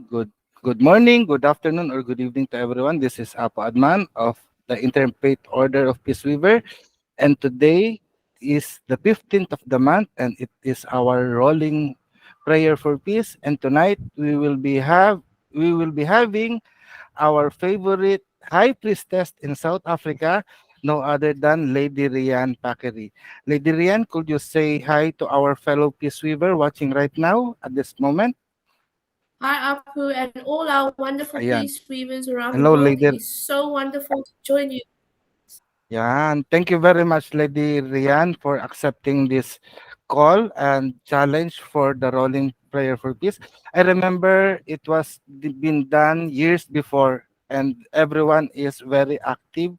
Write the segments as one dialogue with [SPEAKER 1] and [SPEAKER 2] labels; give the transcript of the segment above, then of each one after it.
[SPEAKER 1] good morning, good afternoon, or good evening to everyone. This is Apo Adman of the Interfaith Order of Peace Weaver, and today is the 15th of the month, and it is our rolling prayer for peace. And tonight we will be having our favorite high priestess in South Africa, no other than Lady Reane Packery. Lady Reane, could you say hi to our fellow peace weaver watching right now at this moment?
[SPEAKER 2] Hi, Apu, and all our wonderful
[SPEAKER 1] Ayan.
[SPEAKER 2] peace weavers around the
[SPEAKER 1] Hello,
[SPEAKER 2] world. It
[SPEAKER 1] Lady.
[SPEAKER 2] is so wonderful to join you.
[SPEAKER 1] Yan. Thank you very much, Lady Rian, for accepting this call and challenge for the rolling prayer for peace. I remember it was been done years before, and everyone is very active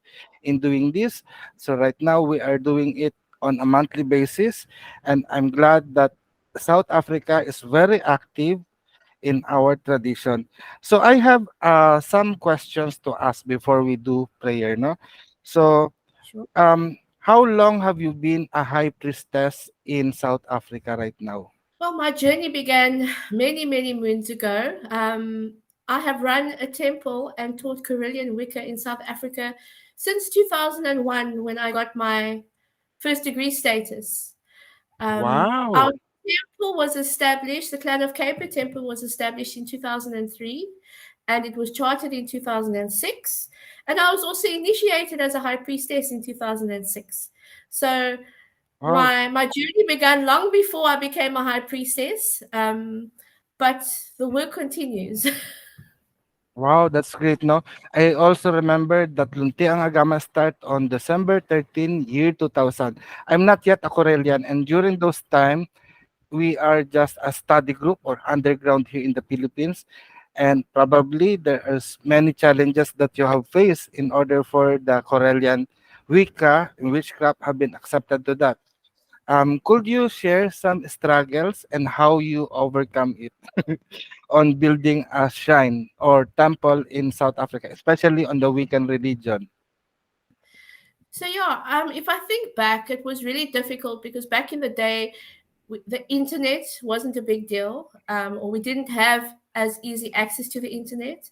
[SPEAKER 1] in doing this. So right now we are doing it on a monthly basis, and I'm glad that South Africa is very active in our tradition. So I have some questions to ask before we do prayer, no? So
[SPEAKER 2] Sure.
[SPEAKER 1] how long have you been a high priestess in South Africa right now?
[SPEAKER 2] Well, my journey began many, many moons ago. I have run a temple and taught Correllian Wicca in South Africa since 2001 when I got my first degree status. Our
[SPEAKER 1] Wow.
[SPEAKER 2] temple was established, the Clan of Kheper Temple was established in 2003 and it was chartered in 2006. And I was also initiated as a high priestess in 2006. So
[SPEAKER 1] Wow.
[SPEAKER 2] my journey began long before I became a high priestess, but the work continues.
[SPEAKER 1] Wow, that's great, no? I also remember that Lunti ang Agama start on December 13, year 2000. I'm not yet a Correllian, and during those time, we are just a study group or underground here in the Philippines. And probably there is many challenges that you have faced in order for the Correllian Wicca and witchcraft have been accepted to that. Could you share some struggles and how you overcome it on building a shrine or temple in South Africa, especially on the Wiccan religion?
[SPEAKER 2] So yeah, if I think back, it was really difficult because back in the day, the internet wasn't a big deal, or we didn't have as easy access to the internet.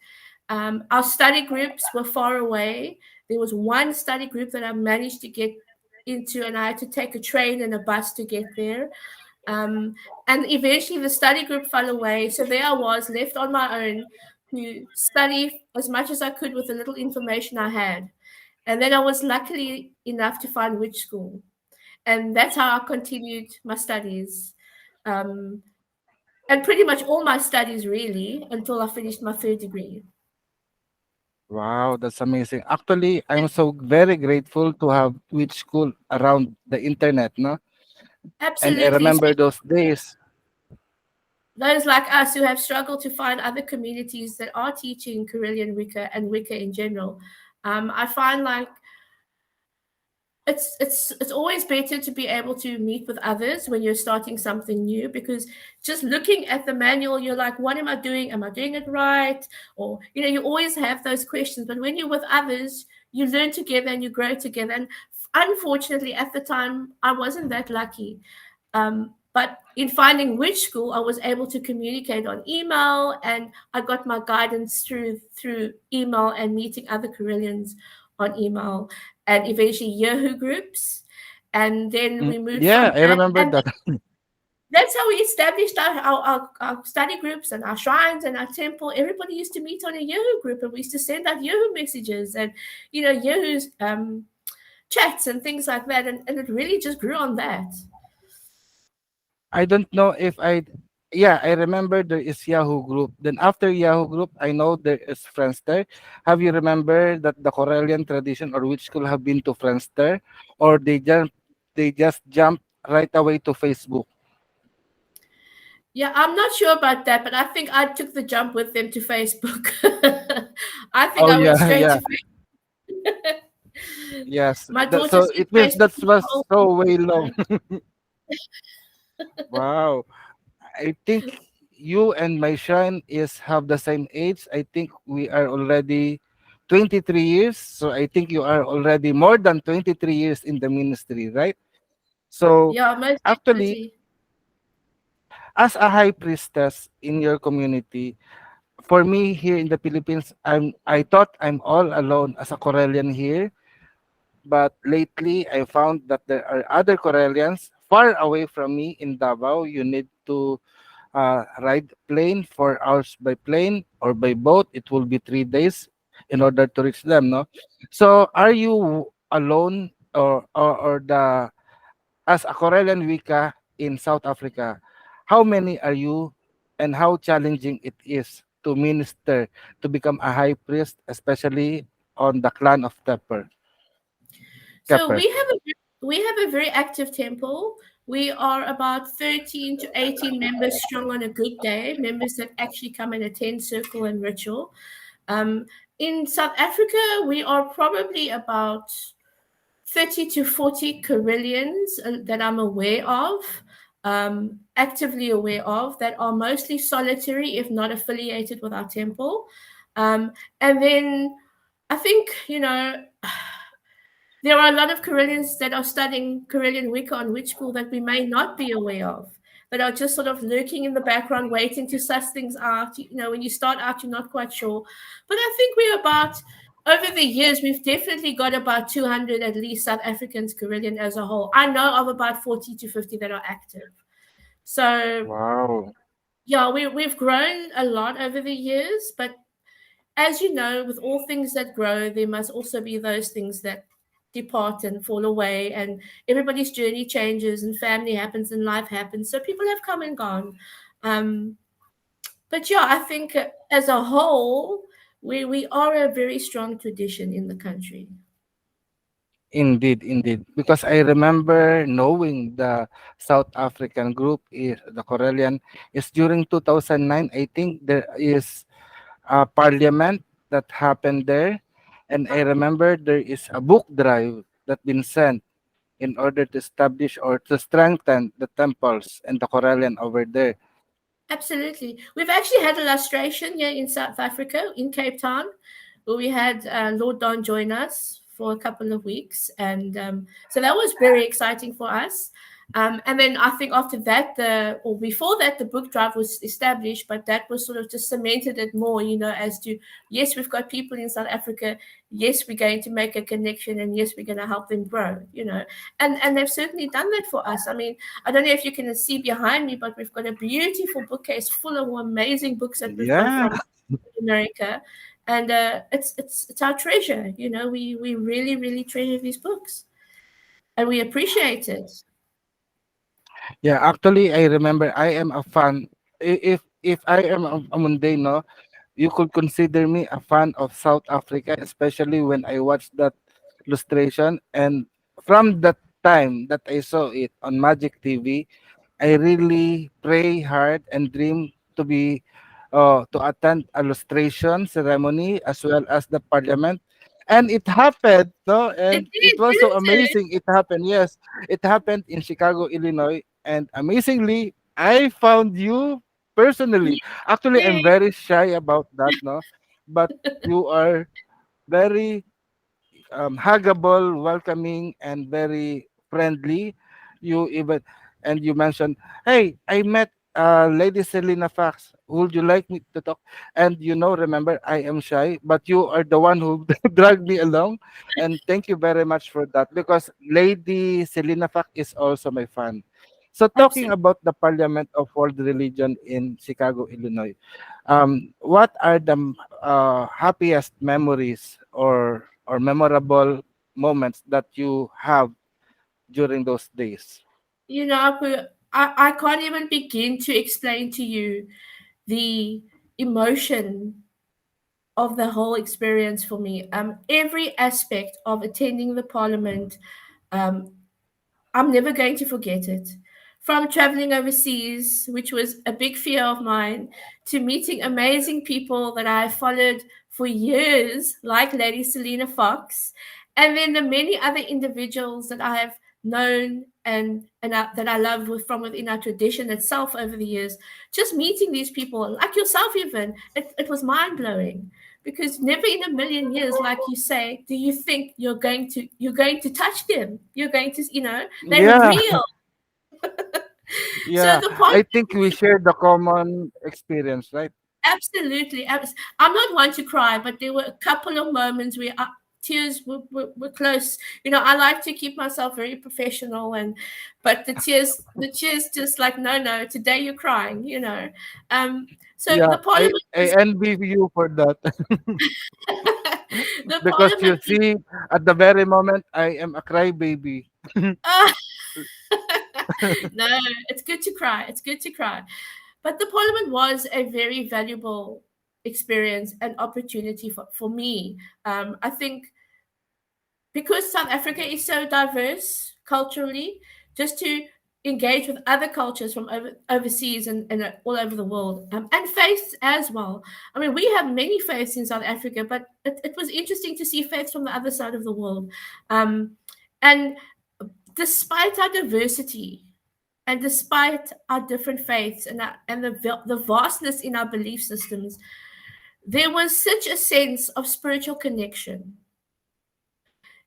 [SPEAKER 2] Our study groups were far away. There was one study group that I managed to get into, and I had to take a train and a bus to get there. Um, and eventually, the study group fell away. So there I was, left on my own to study as much as I could with the little information I had. And then I was luckily enough to find which school, and that's how I continued my studies, um, and pretty much all my studies really until I finished my third degree.
[SPEAKER 1] Wow, that's amazing. Actually, I'm so very grateful to have witch school around the internet, no? And I
[SPEAKER 2] Absolutely,
[SPEAKER 1] remember those days.
[SPEAKER 2] those like us who have struggled to find other communities that are teaching Correllian Wicca and Wicca in general. I find like it's always better to be able to meet with others when you're starting something new, because just looking at the manual you're like, what am I doing it right? Or you always have those questions, but when you're with others you learn together and you grow together. And unfortunately at the time I wasn't that lucky, but in finding which school I was able to communicate on email, and I got my guidance through email and meeting other Corellians on email, and eventually Yahoo groups. And then we moved
[SPEAKER 1] Yeah,
[SPEAKER 2] from
[SPEAKER 1] I
[SPEAKER 2] that.
[SPEAKER 1] remember
[SPEAKER 2] And
[SPEAKER 1] that.
[SPEAKER 2] that's how we established our study groups and our shrines and our temple. Everybody used to meet on a Yahoo group, and we used to send out Yahoo messages and, Yahoo's chats and things like that. And it really just grew on that.
[SPEAKER 1] I don't know if I. Yeah, I remember there is Yahoo group. Then after Yahoo group, I know there is Friendster. Have you remember that the Corellian tradition or which school have been to Friendster, or they just jump right away to Facebook?
[SPEAKER 2] Yeah, I'm not sure about that, but I think I took the jump with them to Facebook. I think
[SPEAKER 1] Oh
[SPEAKER 2] I went
[SPEAKER 1] yeah,
[SPEAKER 2] straight
[SPEAKER 1] yeah,
[SPEAKER 2] to Facebook.
[SPEAKER 1] yes.
[SPEAKER 2] My
[SPEAKER 1] That,
[SPEAKER 2] daughter
[SPEAKER 1] so
[SPEAKER 2] says
[SPEAKER 1] it means
[SPEAKER 2] Facebook
[SPEAKER 1] that
[SPEAKER 2] is
[SPEAKER 1] was
[SPEAKER 2] so
[SPEAKER 1] so way long.
[SPEAKER 2] old.
[SPEAKER 1] Wow. I think you and my shrine is have the same age. I think we are already 23 years. So I think you are already more than 23 years in the ministry, right? So
[SPEAKER 2] Yeah, most
[SPEAKER 1] actually,
[SPEAKER 2] definitely.
[SPEAKER 1] as a high priestess in your community, for me here in the Philippines, I thought I'm all alone as a Correllian here, but lately I found that there are other Correllians far away from me in Davao. You need to ride plane 4 hours by plane or by boat. It will be 3 days in order to reach them. No, so are you alone or the as a Corellian Wicca in South Africa? How many are you, and how challenging it is to minister to become a high priest, especially on the clan of
[SPEAKER 2] So
[SPEAKER 1] Kheper?
[SPEAKER 2] we have a very active temple. We are about 13 to 18 members strong on a good day, members that actually come and attend circle and ritual. Um, in South Africa, we are probably about 30 to 40 Correllians that I'm aware of, actively aware of, that are mostly solitary, if not affiliated with our temple. And then I think, there are a lot of Correllians that are studying Correllian Wicca on witch school that we may not be aware of, that are just sort of lurking in the background, waiting to suss things out. When you start out, you're not quite sure. But I think over the years, we've definitely got about 200 at least South Africans Correllian as a whole. I know of about 40 to 50 that are active. So,
[SPEAKER 1] Wow.
[SPEAKER 2] yeah, we've grown a lot over the years, but as you know, with all things that grow, there must also be those things that depart and fall away, and everybody's journey changes, and family happens, and life happens. So people have come and gone. Um, but yeah, I think as a whole, we are a very strong tradition in the country.
[SPEAKER 1] Indeed, indeed. Because I remember knowing the South African group is the Corellian is during 2009. I think there is a parliament that happened there, and I remember there is a book drive that been sent in order to establish or to strengthen the temples and the Corellian over there.
[SPEAKER 2] Absolutely. We've actually had illustration here in South Africa, in Cape Town, where we had Lord Don join us for a couple of weeks. And so that was very exciting for us. And then I think after that, or before that, the book drive was established, but that was sort of just cemented it more, as to, yes, we've got people in South Africa. Yes, we're going to make a connection, and yes, we're going to help them grow. And they've certainly done that for us. I mean, I don't know if you can see behind me, but we've got a beautiful bookcase full of amazing books that we've got
[SPEAKER 1] Yeah,
[SPEAKER 2] from America, and it's our treasure. We really really treasure these books, and we appreciate it.
[SPEAKER 1] yeah. Actually, I remember I am a fan. If I am a mundane, no, you could consider me a fan of South Africa, especially when I watched that illustration. And from that time that I saw it on Magic TV, I really pray hard and dream to be to attend illustration ceremony as well as the parliament. And it happened, no?
[SPEAKER 2] It
[SPEAKER 1] And it
[SPEAKER 2] did,
[SPEAKER 1] was so
[SPEAKER 2] didn't it?
[SPEAKER 1] amazing. It happened, yes. It happened in Chicago, Illinois. And amazingly, I found you personally. Actually, I'm
[SPEAKER 2] Yay.
[SPEAKER 1] very shy about that, no? But you are very huggable, welcoming, and very friendly. You even and you mentioned, "Hey, I met Lady Selena Fox. Would you like me to talk?" And remember, I am shy, but you are the one who dragged me along, and thank you very much for that because Lady Selena Fox is also my fan. So talking
[SPEAKER 2] Absolutely.
[SPEAKER 1] about the Parliament of World Religion in Chicago, Illinois, what are the happiest memories or memorable moments that you have during those days?
[SPEAKER 2] Apu, I can't even begin to explain to you the emotion of the whole experience for me. Every aspect of attending the parliament, um, I'm never going to forget it. From traveling overseas, which was a big fear of mine, to meeting amazing people that I followed for years, like Lady Selena Fox, and then the many other individuals that I have known that I love from within our tradition itself over the years. Just meeting these people, like yourself, even it was mind blowing because never in a million years, like you say, do you think you're going to touch them, you're going to, they're
[SPEAKER 1] Yeah,
[SPEAKER 2] real. So
[SPEAKER 1] yeah.
[SPEAKER 2] the part,
[SPEAKER 1] I think we share the common experience, right?
[SPEAKER 2] Absolutely. I'm not one to cry, but there were a couple of moments where tears were close. I like to keep myself very professional, but the tears just like, no, no, today you're crying. Um, so
[SPEAKER 1] Yeah,
[SPEAKER 2] the parliament
[SPEAKER 1] I
[SPEAKER 2] was
[SPEAKER 1] envy you for that.
[SPEAKER 2] the
[SPEAKER 1] Because you
[SPEAKER 2] parliament was
[SPEAKER 1] see, at the very moment, I am a crybaby.
[SPEAKER 2] uh, no, it's good to cry. It's good to cry. But the parliament was a very valuable experience and opportunity for me. I think because South Africa is so diverse culturally, just to engage with other cultures from overseas and all over the world, and faiths as well. I mean, we have many faiths in South Africa, but it was interesting to see faiths from the other side of the world. And despite our diversity, and despite our different faiths and the vastness in our belief systems, there was such a sense of spiritual connection,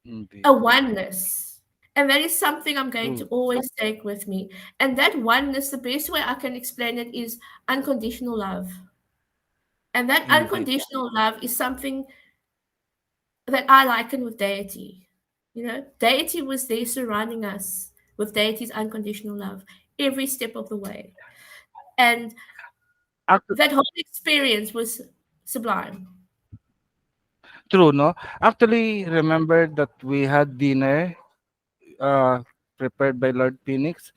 [SPEAKER 1] Indeed.
[SPEAKER 2] a oneness. And that is something I'm going to
[SPEAKER 1] True.
[SPEAKER 2] always take with me. And that oneness, the best way I can explain it is unconditional love. And that
[SPEAKER 1] Indeed.
[SPEAKER 2] unconditional love is something that I liken with deity. Deity was there surrounding us with deity's unconditional love every step of the way. And
[SPEAKER 1] Ac-
[SPEAKER 2] that whole experience was sublime.
[SPEAKER 1] True, no? Actually, remember that we had dinner uh, prepared by Lord Phoenix.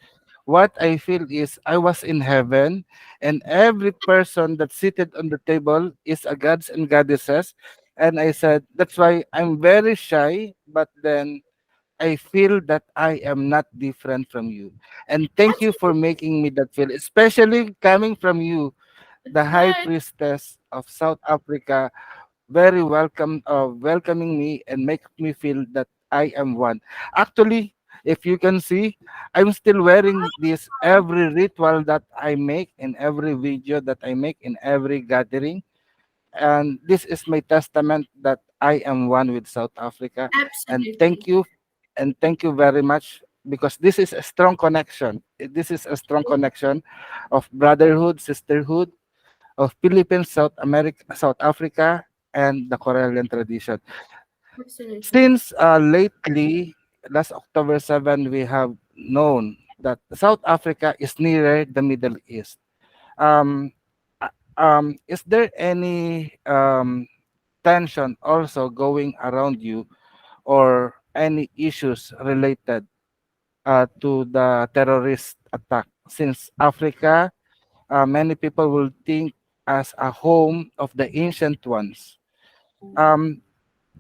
[SPEAKER 1] What I feel is I was in heaven, and every person that's seated on the table is a gods and goddesses. And I said, that's why I'm very shy, but then I feel that I am not different from you. And thank you for
[SPEAKER 2] Absolutely.
[SPEAKER 1] making me that feel, especially coming from you, the High
[SPEAKER 2] No,
[SPEAKER 1] Priestess of South Africa, very welcoming me and make me feel that I am one. Actually, if you can see, I'm still wearing this every ritual that I make, in every video that I make, in every gathering, and this is my testament that I am one with South Africa. And
[SPEAKER 2] absolutely.
[SPEAKER 1] thank you very much, because this is a strong connection. This is a strong connection of brotherhood, sisterhood, of Philippines, South Africa, and the Correllian tradition.
[SPEAKER 2] Absolutely.
[SPEAKER 1] Since lately, last October 7, we have known that South Africa is nearer the Middle East. Um, is there any tension also going around you, or any issues related to the terrorist attack? Since Africa, many people will think as a home of the ancient ones. Um,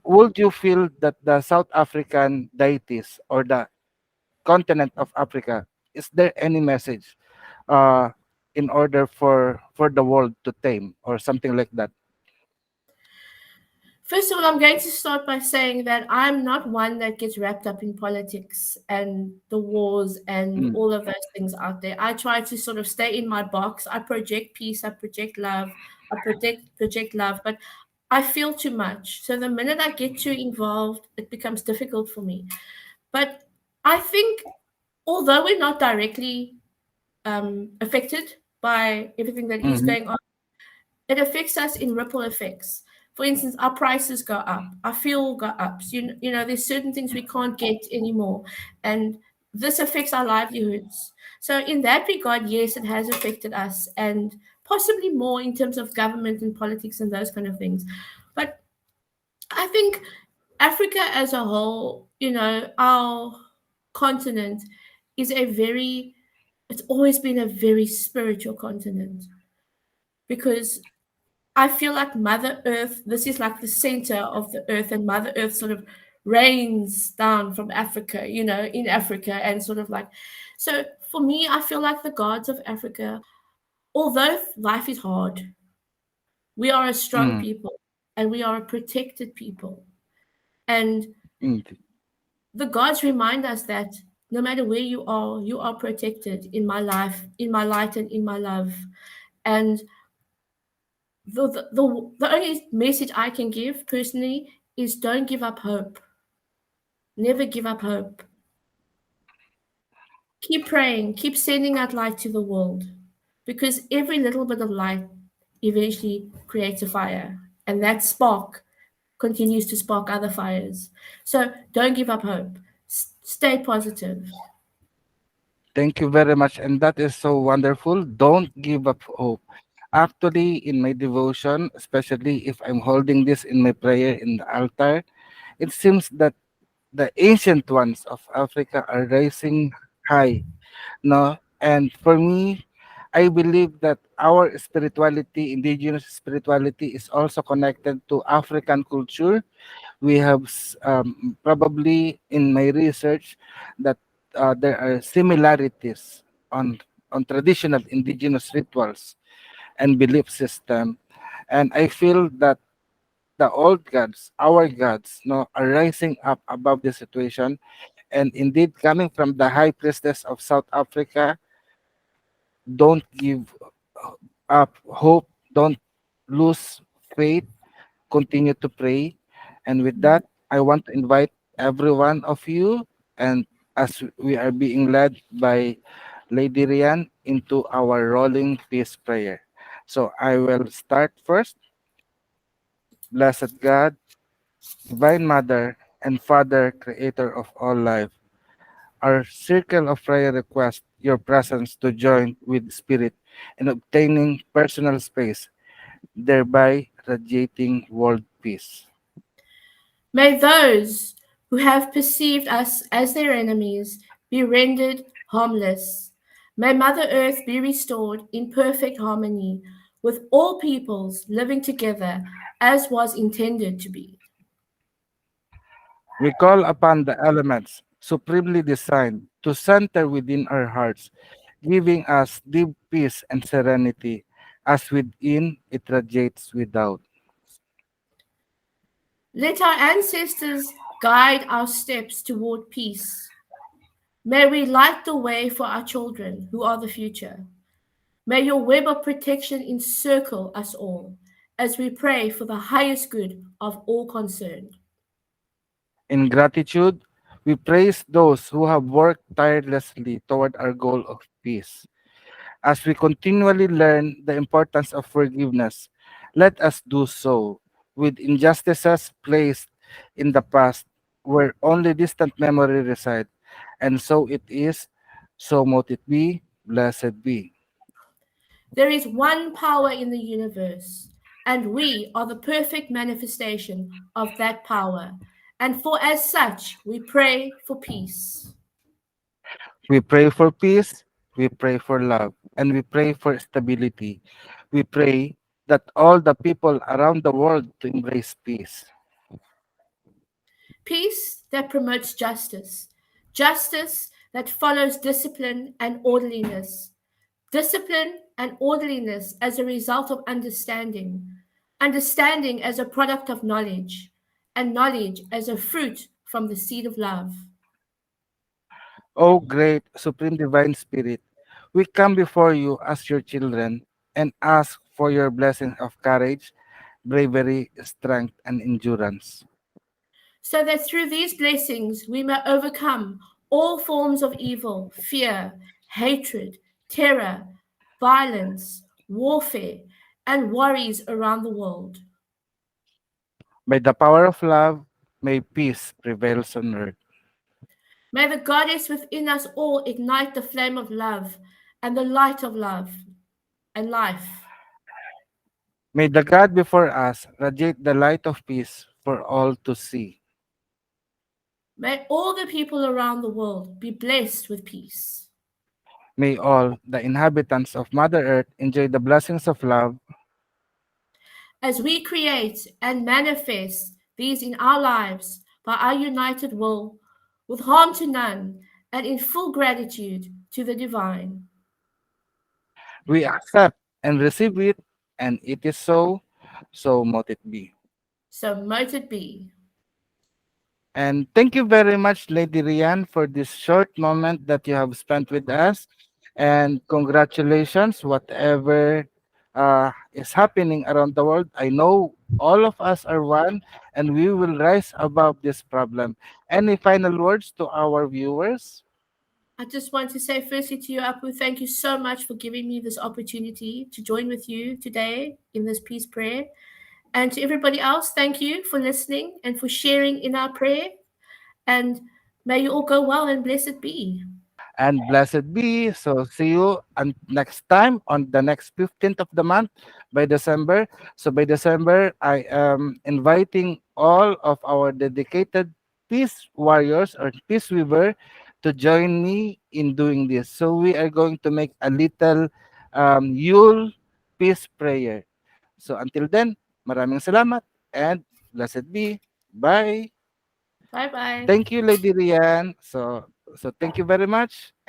[SPEAKER 1] would you feel that the South African deities, or the continent of Africa, is there any message uh, in order for the world to tame, or something like that?
[SPEAKER 2] First of all, I'm going to start by saying that I'm not one that gets wrapped up in politics and the wars and
[SPEAKER 1] Mm,
[SPEAKER 2] all of those things out there. I try to sort of stay in my box. I project peace, I project love, I project love, but I feel too much. So the minute I get too involved, it becomes difficult for me. But I think although we're not directly affected by everything that is
[SPEAKER 1] mhm,
[SPEAKER 2] going on, it affects us in ripple effects. For instance, our prices go up, our fuel go up. So, there's certain things we can't get anymore, and this affects our livelihoods. So, in that regard, yes, it has affected us, and possibly more in terms of government and politics and those kind of things. But I think Africa as a whole, our continent is it's always been a very spiritual continent because I feel like Mother Earth, this is like the center of the earth, and Mother Earth sort of rains down from Africa, in Africa, and sort of like, so for me, I feel like the gods of Africa, although life is hard, we are a strong
[SPEAKER 1] mm,
[SPEAKER 2] people and we are a protected people. And
[SPEAKER 1] indeed.
[SPEAKER 2] the gods remind us that no matter where you are protected in my life, in my light, and in my love. And the only message I can give personally is don't give up hope. Never give up hope. Keep praying, keep sending out light to the world because every little bit of light eventually creates a fire. And that spark continues to spark other fires. So don't give up hope. Stay positive.
[SPEAKER 1] Thank you very much. And that is so wonderful. Don't give up hope. Actually, in my devotion, especially if I'm holding this in my prayer in the altar, it seems that the ancient ones of Africa are rising high. No? And for me, I believe that our spirituality, indigenous spirituality, is also connected to African culture. We have probably in my research that there are similarities on traditional indigenous rituals and belief system, and I feel that the old gods, our gods, no, are rising up above the situation, and indeed coming from the high priestess of South Africa. Don't give up hope, don't lose faith, continue to pray. And with that, I want to invite every one of you, and as we are being led by Lady Rian, into our rolling peace prayer. So I will start first. Blessed God, Divine Mother, and Father, Creator of all life, our circle of prayer requests your presence to join with Spirit in obtaining personal space, thereby radiating world peace.
[SPEAKER 2] May those who have perceived us as their enemies be rendered harmless. May Mother Earth be restored in perfect harmony with all peoples living together as was intended to be.
[SPEAKER 1] We call upon the elements supremely designed to center within our hearts, giving us deep peace and serenity, as within it radiates without.
[SPEAKER 2] Let our ancestors guide our steps toward peace. May we light the way for our children who are the future. May your web of protection encircle us all as we pray for the highest good of all concerned.
[SPEAKER 1] In gratitude, we praise those who have worked tirelessly toward our goal of peace. As we continually learn the importance of forgiveness, let us do so with injustices placed in the past where only distant memory reside. And so it is, so mote it be, blessed be.
[SPEAKER 2] There is one power in the universe, and we are the perfect manifestation of that power. And for as such, we pray for peace.
[SPEAKER 1] We pray for peace, we pray for love, and we pray for stability. We pray that all the people around the world to embrace peace.
[SPEAKER 2] Peace that promotes justice, justice that follows discipline and orderliness, discipline and orderliness as a result of understanding, understanding as a product of knowledge, and knowledge as a fruit from the seed of love.
[SPEAKER 1] O great Supreme Divine Spirit, we come before you as your children and ask for your blessings of courage, bravery, strength, and endurance.
[SPEAKER 2] So that through these blessings we may overcome all forms of evil, fear, hatred, terror, violence, warfare, and worries around the world.
[SPEAKER 1] By the power of love, may peace prevail on earth.
[SPEAKER 2] May the goddess within us all ignite the flame of love and the light of love and life.
[SPEAKER 1] May the God before us radiate the light of peace for all to see.
[SPEAKER 2] May all the people around the world be blessed with peace.
[SPEAKER 1] May all the inhabitants of Mother Earth enjoy the blessings of love.
[SPEAKER 2] As we create and manifest these in our lives by our united will, with harm to none, and in full gratitude to the divine.
[SPEAKER 1] We accept and receive it, and it is so, so mote it be.
[SPEAKER 2] So mote it be.
[SPEAKER 1] And thank you very much, Lady Rian, for this short moment that you have spent with us. And congratulations, whatever is happening around the world. I know all of us are one, and we will rise above this problem. Any final words to our viewers?
[SPEAKER 2] I just want to say firstly to you, Apu, thank you so much for giving me this opportunity to join with you today in this peace prayer. And to everybody else, thank you for listening and for sharing in our prayer. And may you all go well and blessed be.
[SPEAKER 1] And blessed be. So see you next time on the next 15th of the month by December. So by December, I am inviting all of our dedicated peace warriors or peace weaver to join me in doing this. So we are going to make a little Yule peace prayer. So until then, maraming salamat and blessed be. Bye.
[SPEAKER 2] Bye bye.
[SPEAKER 1] Thank you, Lady Rian. So thank you very much.